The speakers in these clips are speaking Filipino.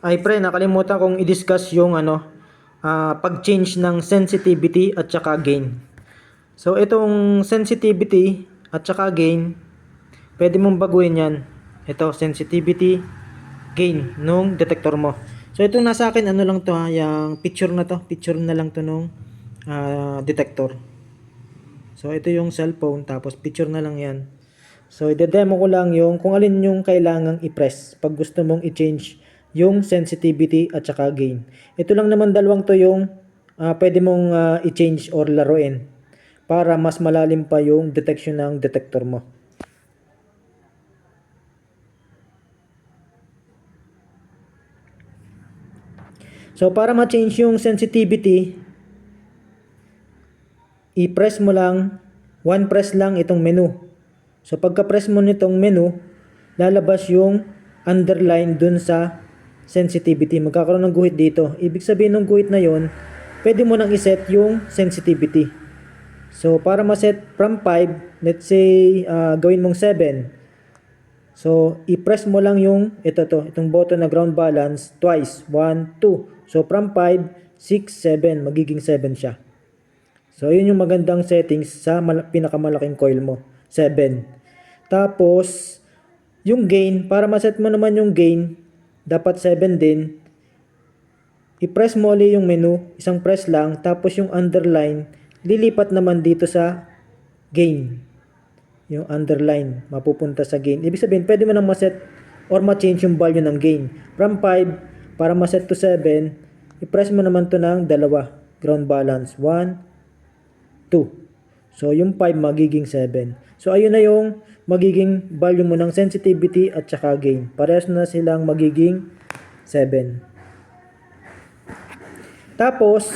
Ay pre, nakalimutan kong i-discuss yung pag-change ng sensitivity at saka gain. So itong sensitivity at saka gain, pwede mong baguhin yan. Ito, sensitivity, gain nung detector mo. So ito nasa akin, ano lang to ha, yung picture na to, picture na lang to nung detector. So ito yung cellphone, tapos picture na lang yan. So i-demo ko lang yung kung alin yung kailangang i-press pag gusto mong i-change yung sensitivity at saka gain. Ito lang naman dalawang to yung pwede mong i-change or laruin para mas malalim pa yung detection ng detector mo. So para ma-change yung sensitivity, i-press mo lang, one press lang itong menu. So pagka-press mo nitong menu, lalabas yung underline dun sa sensitivity. Magkakaroon ng guhit dito. Ibig sabihin ng guhit na yon, pwede mo nang iset yung sensitivity. So para ma-set from 5, let's say gawin mong 7. So i-press mo lang yung itong button na ground balance twice. 1, 2. So from 5, 6, 7. Magiging 7 siya. So yun yung magandang settings sa pinakamalaking coil mo. 7. Tapos yung gain, para ma-set mo naman yung gain, dapat 7 din. I-press mo ulit yung menu, isang press lang, tapos yung underline, lilipat naman dito sa gain. Yung underline, mapupunta sa gain. Ibig sabihin, pwede mo nang ma-set or ma-change yung value ng gain. From 5, para ma-set to 7, i-press mo naman to ng dalawa. Ground balance, 1, 2. So, yung 5 magiging 7. So, ayun na yung magiging value mo ng sensitivity at saka gain. Parehas na silang magiging 7. Tapos,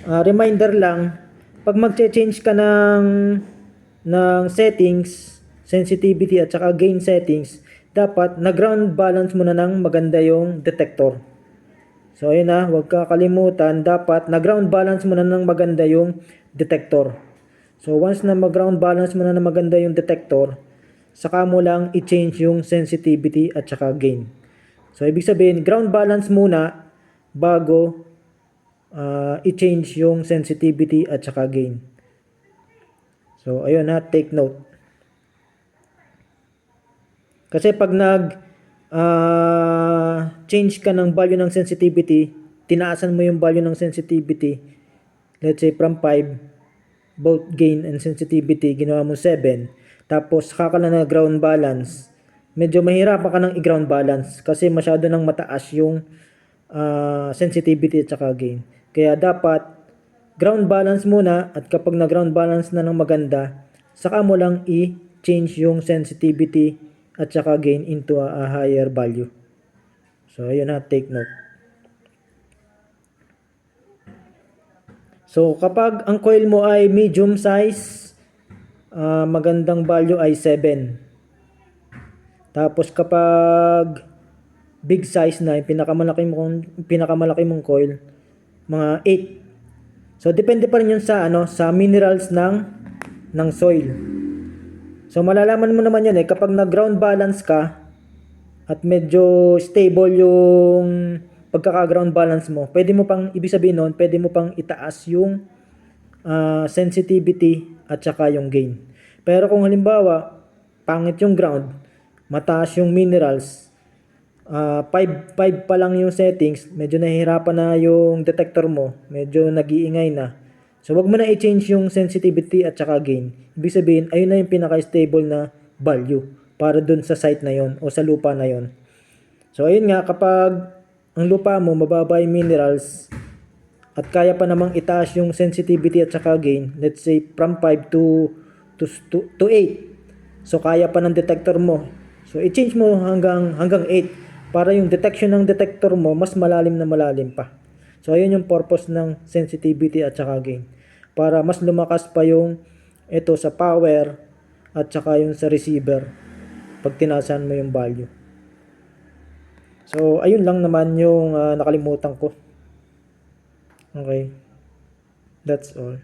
reminder lang, pag mag-change ka ng settings, sensitivity at saka gain settings, dapat na-ground balance mo na ng maganda yung detector. So ayun na, huwag kakalimutan, dapat na-ground balance mo na ng maganda yung detector. So once na mag-ground balance mo na ng maganda yung detector, saka mo lang i-change yung sensitivity at saka gain. So ibig sabihin, ground balance muna bago i-change yung sensitivity at saka gain. So ayun na, take note. Kasi pag change ka ng value ng sensitivity, tinaasan mo yung value ng sensitivity, let's say from 5, both gain and sensitivity, ginawa mo 7, tapos saka ka na ground balance, medyo mahirapan ka ng i-ground balance kasi masyado nang mataas yung sensitivity at saka gain. Kaya dapat ground balance muna, at kapag na-ground balance na ng maganda, saka mo lang i-change yung sensitivity at saka gain into a higher value. So ayun na, take note. So kapag ang coil mo ay medium size, magandang value ay 7. Tapos kapag big size na, yung pinakamalaki mong coil, mga 8. So depende pa rin yun sa sa minerals ng soil. So malalaman mo naman yan kapag na-ground balance ka at medyo stable yung pagkaka-ground balance mo. Pwede mo pang, ibig sabihin nun, pwede mo pang itaas yung sensitivity at saka yung gain. Pero kung halimbawa pangit yung ground, mataas yung minerals, 5 pa lang yung settings, medyo nahihirapan na yung detector mo, medyo nag-iingay na. So wag mo na i-change yung sensitivity at saka gain. Ibig sabihin, ayun na yung pinaka-stable na value para dun sa site na yon o sa lupa na yon. So ayun nga, kapag ang lupa mo mababa yung minerals at kaya pa namang itaas yung sensitivity at saka gain, let's say from 5 to 8. So kaya pa ng detector mo. So i-change mo hanggang 8 para yung detection ng detector mo mas malalim na malalim pa. So ayun yung purpose ng sensitivity at saka gain. Para mas lumakas pa yung ito sa power at saka yung sa receiver pag tinasan mo yung value. So ayun lang naman yung nakalimutan ko. Okay. That's all.